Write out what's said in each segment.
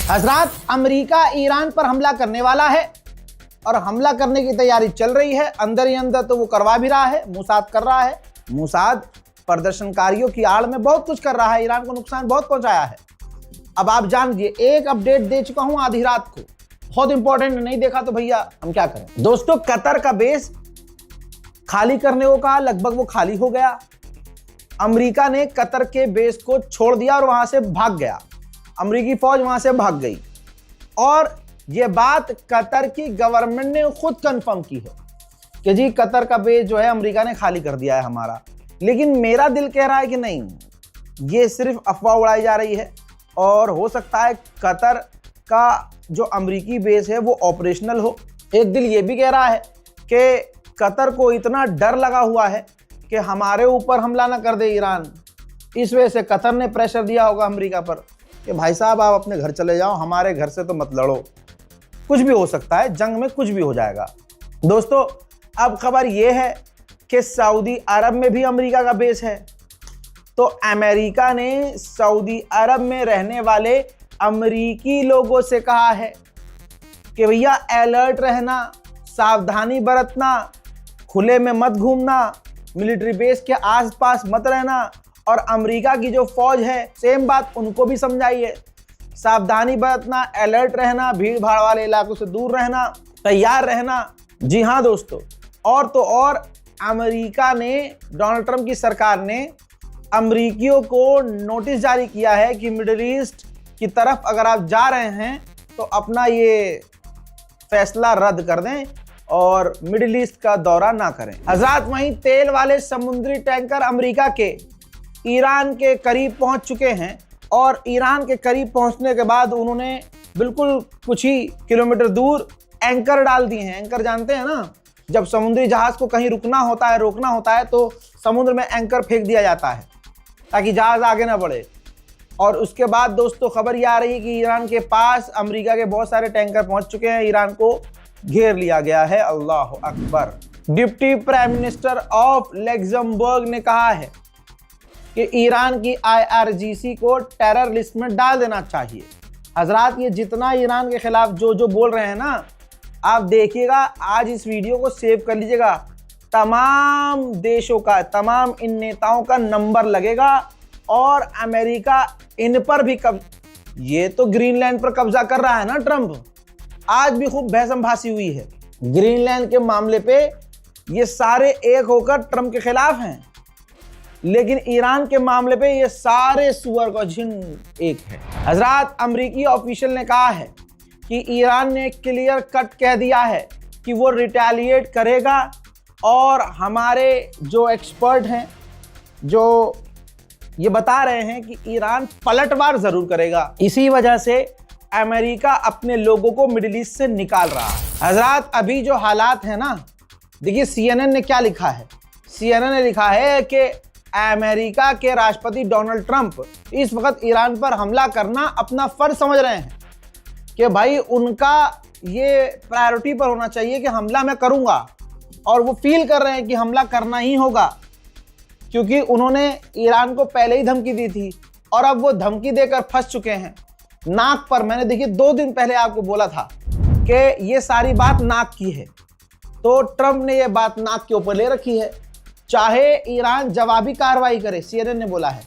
हजरात, America Iran पर हमला करने वाला है और हमला करने की तैयारी चल रही है। अंदर ही अंदर तो वो करवा भी रहा है, मूसाद कर रहा है। मूसाद प्रदर्शनकारियों की आड़ में बहुत कुछ कर रहा है, ईरान को नुकसान बहुत पहुंचाया है। अब आप जान लीजिए, एक अपडेट दे चुका हूं आधी रात को, बहुत इंपॉर्टेंट, नहीं देखा तो भैया हम क्या करें। दोस्तों, कतर का बेस खाली करने को कहा, लगभग वो खाली हो गया। अमेरिका ने कतर के बेस को छोड़ दिया और वहां से भाग गया, अमेरिकी फौज वहां से भाग गई। और ये बात कतर की गवर्नमेंट ने खुद कंफर्म की है कि जी कतर का बेस जो है अमेरिका ने खाली कर दिया है हमारा। लेकिन मेरा दिल कह रहा है कि नहीं, ये सिर्फ अफवाह उड़ाई जा रही है और हो सकता है कतर का जो अमेरिकी बेस है वो ऑपरेशनल हो। एक दिल ये भी कह रहा है कि कतर को इतना डर लगा हुआ है कि हमारे ऊपर हमला ना कर दे ईरान, इस वजह से कतर ने प्रेशर दिया होगा अमेरिका पर कि भाई साहब आप अपने घर चले जाओ, हमारे घर से तो मत लड़ो। कुछ भी हो सकता है, जंग में कुछ भी हो जाएगा। दोस्तों, अब खबर यह है कि सऊदी अरब में भी अमेरिका का बेस है। तो अमेरिका ने सऊदी अरब में रहने वाले अमेरिकी लोगों से कहा है कि भैया अलर्ट रहना, सावधानी बरतना, खुले में मत घूमना, मिलिट्री बेस के आसपास मत रहना। और अमेरिका की जो फौज है सेम बात उनको भी समझाइए, सावधानी बरतना, अलर्ट रहना, भीड़ भाड़ वाले इलाकों से दूर रहना, तैयार रहना। जी हाँ दोस्तों, और तो और अमेरिका ने, डोनाल्ड ट्रंप की सरकार ने अमेरिकियों को नोटिस जारी किया है कि मिडिल ईस्ट की तरफ अगर आप जा रहे हैं तो अपना ये फैसला रद्द कर दें और मिडिल ईस्ट का दौरा ना करें। हजरात, वहीं तेल वाले समुद्री टैंकर अमेरिका के ईरान के करीब पहुंच चुके हैं और ईरान के करीब पहुंचने के बाद उन्होंने बिल्कुल कुछ ही किलोमीटर दूर एंकर डाल दिए हैं। एंकर जानते हैं ना, जब समुद्री जहाज को कहीं रुकना होता है, रोकना होता है तो समुद्र में एंकर फेंक दिया जाता है ताकि जहाज आगे ना बढ़े। और उसके बाद दोस्तों खबर ये आ रही है कि ईरान के पास अमेरिका के बहुत सारे टैंकर पहुंच चुके हैं, ईरान को घेर लिया गया है। अल्लाह अकबर। Deputy prime minister of Luxembourg ने कहा है कि ईरान की IRGC को टेरर लिस्ट में डाल देना चाहिए। हजरात, ये जितना ईरान के खिलाफ जो बोल रहे हैं ना, आप देखिएगा, आज इस वीडियो को सेव कर लीजिएगा, तमाम देशों का, तमाम इन नेताओं का नंबर लगेगा और अमेरिका इन पर भी ये तो ग्रीनलैंड पर कब्जा कर रहा है ना ट्रंप, आज भी खूब बहसंभासी हुई है ग्रीनलैंड के मामले पे। ये सारे एक होकर ट्रंप के खिलाफ हैं, लेकिन ईरान के मामले पे ये सारे सुअर का झुंड एक है। हजरात, अमेरिकी ऑफिशियल ने कहा है कि ईरान ने क्लियर कट कह दिया है कि वो रिटेलिएट करेगा और हमारे जो एक्सपर्ट हैं जो ये बता रहे हैं कि ईरान पलटवार जरूर करेगा। इसी वजह से अमेरिका अपने लोगों को मिडिल ईस्ट से निकाल रहा है। हजरात, अभी जो हालात है ना, देखिए CNN ने क्या लिखा है। CNN ने लिखा है कि अमेरिका के राष्ट्रपति डोनाल्ड ट्रंप इस वक्त ईरान पर हमला करना अपना फर्ज समझ रहे हैं कि भाई उनका ये प्रायोरिटी पर होना चाहिए कि हमला मैं करूंगा, और वो फील कर रहे हैं कि हमला करना ही होगा क्योंकि उन्होंने ईरान को पहले ही धमकी दी थी और अब वो धमकी देकर फंस चुके हैं नाक पर। मैंने देखिए 2 दिन पहले आपको बोला था कि ये सारी बात नाक की है, तो ट्रंप ने ये बात नाक के ऊपर ले रखी है। चाहे ईरान जवाबी कार्रवाई करे, CNN ने बोला है,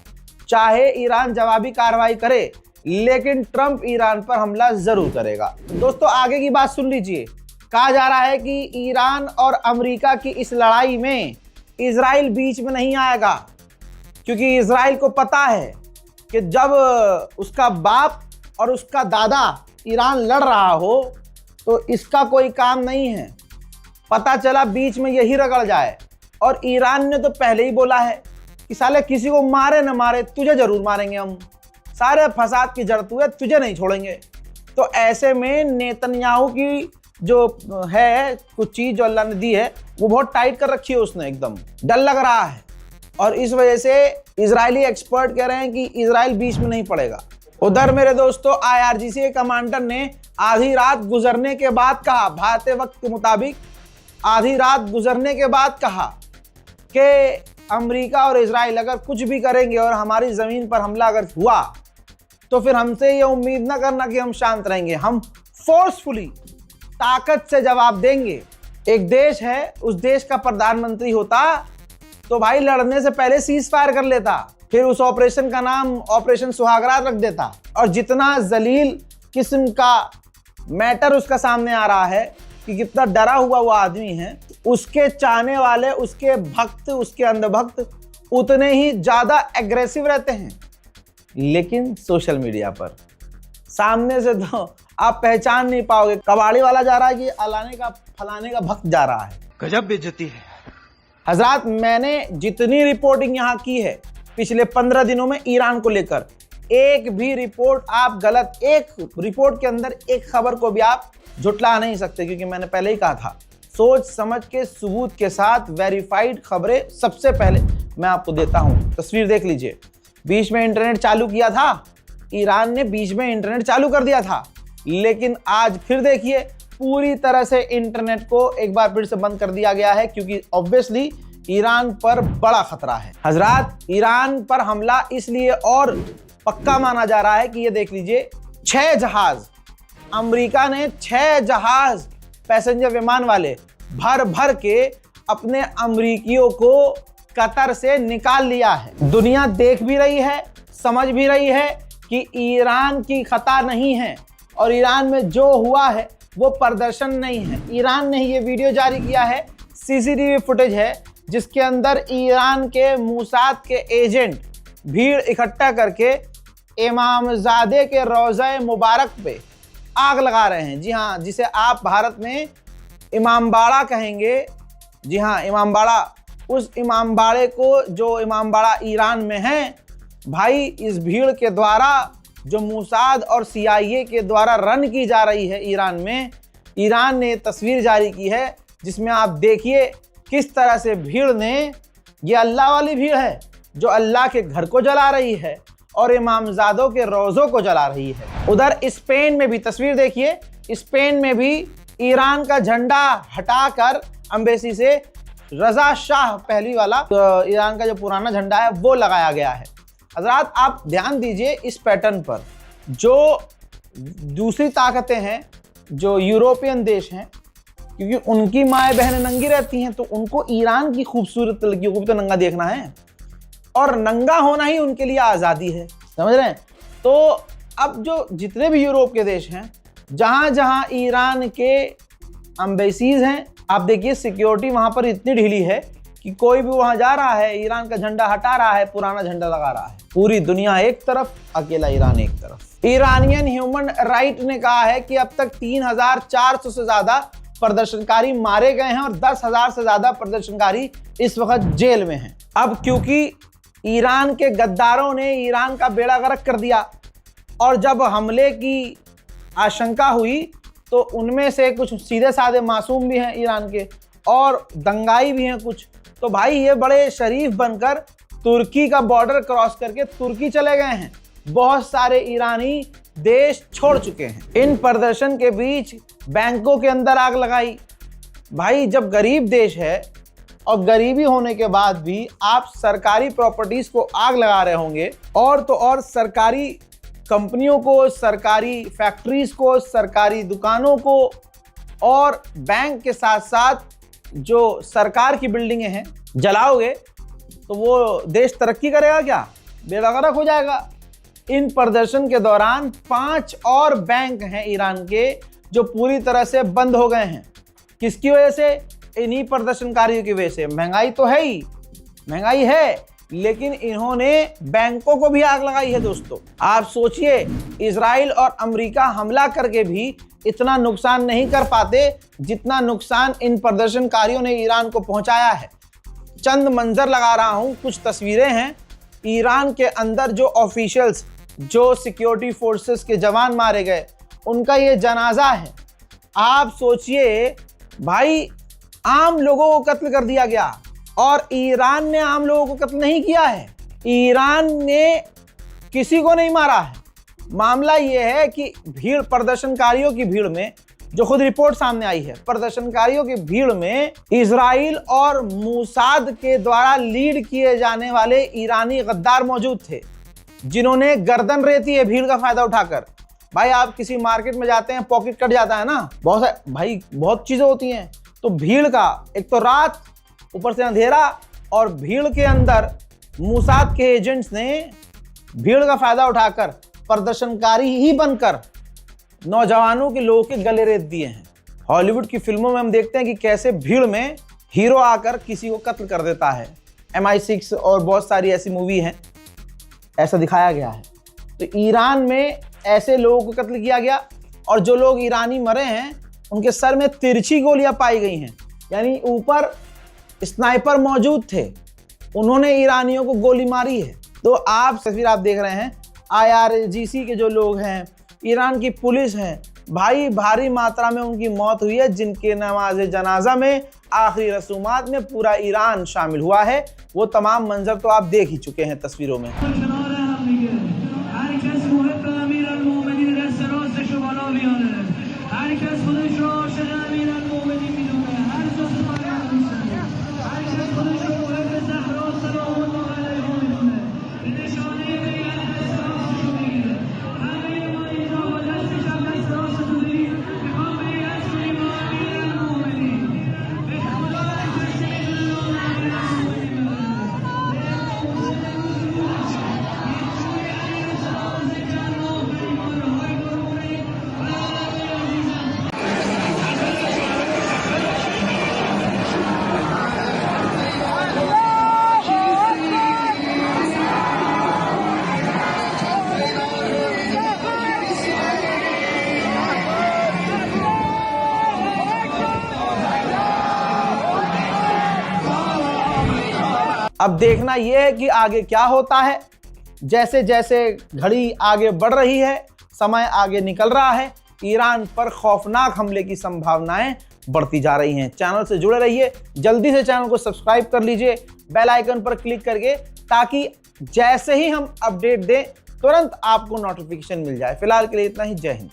चाहे ईरान जवाबी कार्रवाई करे, लेकिन ट्रंप ईरान पर हमला जरूर करेगा। दोस्तों, आगे की बात सुन लीजिए। कहा जा रहा है कि ईरान और अमेरिका की इस लड़ाई में इजराइल बीच में नहीं आएगा क्योंकि इजराइल को पता है कि जब उसका बाप और उसका दादा ईरान लड़ रहा हो तो इसका कोई काम नहीं है। पता चला बीच में यही रगड़ जाए, और ईरान ने तो पहले ही बोला है कि साले किसी को मारे न मारे, तुझे जरूर मारेंगे हम, सारे फसाद की जड़ तू है, तुझे नहीं छोड़ेंगे। तो ऐसे में नेतन्याहू की जो है कुछ चीज जो अल्लाह ने दी है वो बहुत टाइट कर रखी है उसने, एकदम डर लग रहा है। और इस वजह से इजरायली एक्सपर्ट कह रहे हैं कि इजराइल बीच में नहीं पड़ेगा। उधर मेरे दोस्तों, IRGC के कमांडर ने आधी रात गुजरने के बाद कहा, भारतीय वक्त के मुताबिक आधी रात गुजरने के बाद कहा कि अमेरिका और इजराइल अगर कुछ भी करेंगे और हमारी ज़मीन पर हमला अगर हुआ तो फिर हमसे ये उम्मीद ना करना कि हम शांत रहेंगे। हम फोर्सफुली ताकत से जवाब देंगे। एक देश है, उस देश का प्रधानमंत्री होता तो भाई लड़ने से पहले सीज फायर कर लेता, फिर उस ऑपरेशन का नाम ऑपरेशन सुहागरात रख देता। और जितना जलील किस्म का मैटर उसका सामने आ रहा है कि कितना डरा हुआ वो आदमी है, उसके चाहने वाले, उसके भक्त, उसके अंधभक्त उतने ही ज्यादा एग्रेसिव रहते हैं। लेकिन सोशल मीडिया पर सामने से तो आप पहचान नहीं पाओगे, कबाड़ी वाला जा रहा है कि अलाने का फलाने का भक्त जा रहा है। गजब बेइज्जती है। हजरात, मैंने जितनी रिपोर्टिंग यहाँ की है पिछले 15 दिनों में ईरान को लेकर, एक भी रिपोर्ट आप गलत, एक रिपोर्ट के अंदर एक खबर को भी आप झुटला नहीं सकते, क्योंकि मैंने पहले ही कहा था सोच समझ के सबूत के साथ वेरीफाइड खबरें सबसे पहले मैं आपको देता हूं। तस्वीर देख लीजिए, बीच में इंटरनेट चालू किया था, ईरान ने बीच में इंटरनेट चालू कर दिया था, लेकिन आज फिर देखिए पूरी तरह से इंटरनेट को एक बार फिर से बंद कर दिया गया है, क्योंकि ऑब्वियसली ईरान पर बड़ा खतरा है। हजरात, ईरान पर हमला इसलिए और पक्का माना जा रहा है कि ये देख लीजिए 6 जहाज, अमेरिका ने 6 जहाज पैसेंजर विमान वाले भर भर के अपने अमेरिकियों को कतर से निकाल लिया है। दुनिया देख भी रही है, समझ भी रही है कि ईरान की खता नहीं है, और ईरान में जो हुआ है वो प्रदर्शन नहीं है। ईरान ने ये वीडियो जारी किया है, सीसीटीवी फुटेज है, जिसके अंदर ईरान के मूसाद के एजेंट भीड़ इकट्ठा करके इमामजादे के रोज़े मुबारक पे आग लगा रहे हैं। जी हाँ, जिसे आप भारत में इमामबाड़ा कहेंगे। जी हाँ, इमामबाड़ा, उस इमामबाड़े को, जो इमामबाड़ा ईरान में है भाई, इस भीड़ के द्वारा जो मूसाद और CIA के द्वारा रन की जा रही है ईरान में, ईरान ने तस्वीर जारी की है जिसमें आप देखिए किस तरह से भीड़ ने, ये अल्लाह वाली भीड़ है जो अल्लाह के घर को जला रही है और इमामजादों के रोज़ों को जला रही है। उधर स्पेन में भी तस्वीर देखिए, स्पेन में भी ईरान का झंडा हटाकर एम्बेसी से रजा शाह पहली वाला, तो ईरान का जो पुराना झंडा है वो लगाया गया है। हजरात, आप ध्यान दीजिए इस पैटर्न पर। जो दूसरी ताकतें हैं, जो यूरोपियन देश हैं, क्योंकि उनकी माएँ बहनें नंगी रहती हैं, तो उनको ईरान की खूबसूरत लड़कियों को भी तो नंगा देखना है, और नंगा होना ही उनके लिए आज़ादी है। समझ रहे हैं? तो अब जो जितने भी यूरोप के देश हैं, जहां जहां ईरान के एम्बेसीज हैं, आप देखिए सिक्योरिटी वहां पर इतनी ढीली है कि कोई भी वहां जा रहा है, ईरान का झंडा हटा रहा है, पुराना झंडा लगा रहा है। पूरी दुनिया एक तरफ, अकेला ईरान एक तरफ। ईरानियन ह्यूमन राइट ने कहा है कि अब तक 3400 से ज्यादा प्रदर्शनकारी मारे गए हैं और 10,000 से ज्यादा प्रदर्शनकारी इस वक्त जेल में हैं। अब क्योंकि ईरान के गद्दारों ने ईरान का बेड़ा गर्क कर दिया, और जब हमले की आशंका हुई तो उनमें से कुछ सीधे साधे मासूम भी हैं ईरान के, और दंगाई भी हैं कुछ, तो भाई ये बड़े शरीफ बनकर तुर्की का बॉर्डर क्रॉस करके तुर्की चले गए हैं। बहुत सारे ईरानी देश छोड़ चुके हैं। इन प्रदर्शन के बीच बैंकों के अंदर आग लगाई। भाई, जब गरीब देश है और गरीबी होने के बाद भी आप सरकारी प्रॉपर्टीज को आग लगा रहे होंगे, और तो और सरकारी कंपनियों को, सरकारी फैक्ट्रीज को, सरकारी दुकानों को, और बैंक के साथ साथ जो सरकार की बिल्डिंगें हैं जलाओगे, तो वो देश तरक्की करेगा क्या? बेड़ा गर्क हो जाएगा। इन प्रदर्शन के दौरान 5 और बैंक हैं ईरान के जो पूरी तरह से बंद हो गए हैं। किसकी वजह से? इन्हीं प्रदर्शनकारियों की वजह से। महंगाई तो है ही, महंगाई है, लेकिन इन्होंने बैंकों को भी आग लगाई है। दोस्तों, आप सोचिए, इजराइल और अमेरिका हमला करके भी इतना नुकसान नहीं कर पाते जितना नुकसान इन प्रदर्शनकारियों ने ईरान को पहुंचाया है। चंद मंजर लगा रहा हूं, कुछ तस्वीरें हैं। ईरान के अंदर जो ऑफिशियल्स, जो सिक्योरिटी फोर्सेस के जवान मारे गए, उनका ये जनाजा है। आप सोचिए भाई, आम लोगों को कत्ल कर दिया गया, और ईरान ने आम लोगों को कत्ल नहीं किया है। ईरान ने किसी को नहीं मारा है। मामला यह है कि भीड़, प्रदर्शनकारियों की भीड़ में, जो खुद रिपोर्ट सामने आई है, प्रदर्शनकारियों की भीड़ में इजराइल और मूसाद के द्वारा लीड किए जाने वाले ईरानी गद्दार मौजूद थे। जिन्होंने गर्दन रेती है भीड़ का फायदा उठाकर। भाई आप किसी मार्केट में जाते हैं, पॉकेट कट जाता है ना, बहुत सारे भाई बहुत चीजें होती हैं, तो भीड़ का एक तो रात, ऊपर से अंधेरा, और भीड़ के अंदर मोसाद के एजेंट्स ने भीड़ का फायदा उठाकर प्रदर्शनकारी ही बनकर नौजवानों के लोगों के गले रेत दिए हैं। हॉलीवुड की फिल्मों में हम देखते हैं कि कैसे भीड़ में हीरो आकर किसी को कत्ल कर देता है। MI6 और बहुत सारी ऐसी मूवी हैं, ऐसा दिखाया गया है। तो ईरान में ऐसे लोगों को कत्ल किया गया, और जो लोग ईरानी मरे हैं उनके सर में तिरछी गोलियां पाई गई हैं, यानी ऊपर स्नाइपर मौजूद थे, उन्होंने ईरानियों को गोली मारी है। तो आप तस्वीर आप देख रहे हैं, IRGC के जो लोग हैं, ईरान की पुलिस है, भाई भारी मात्रा में उनकी मौत हुई है, जिनके नमाज जनाजा में आखिरी रसूमात में पूरा ईरान शामिल हुआ है। वो तमाम मंजर तो आप देख ही चुके हैं तस्वीरों में। अब देखना यह है कि आगे क्या होता है। जैसे जैसे घड़ी आगे बढ़ रही है, समय आगे निकल रहा है, ईरान पर खौफनाक हमले की संभावनाएं बढ़ती जा रही हैं। चैनल से जुड़े रहिए, जल्दी से चैनल को सब्सक्राइब कर लीजिए बेल आइकन पर क्लिक करके, ताकि जैसे ही हम अपडेट दें तुरंत आपको नोटिफिकेशन मिल जाए। फिलहाल के लिए इतना ही। जय हिंद।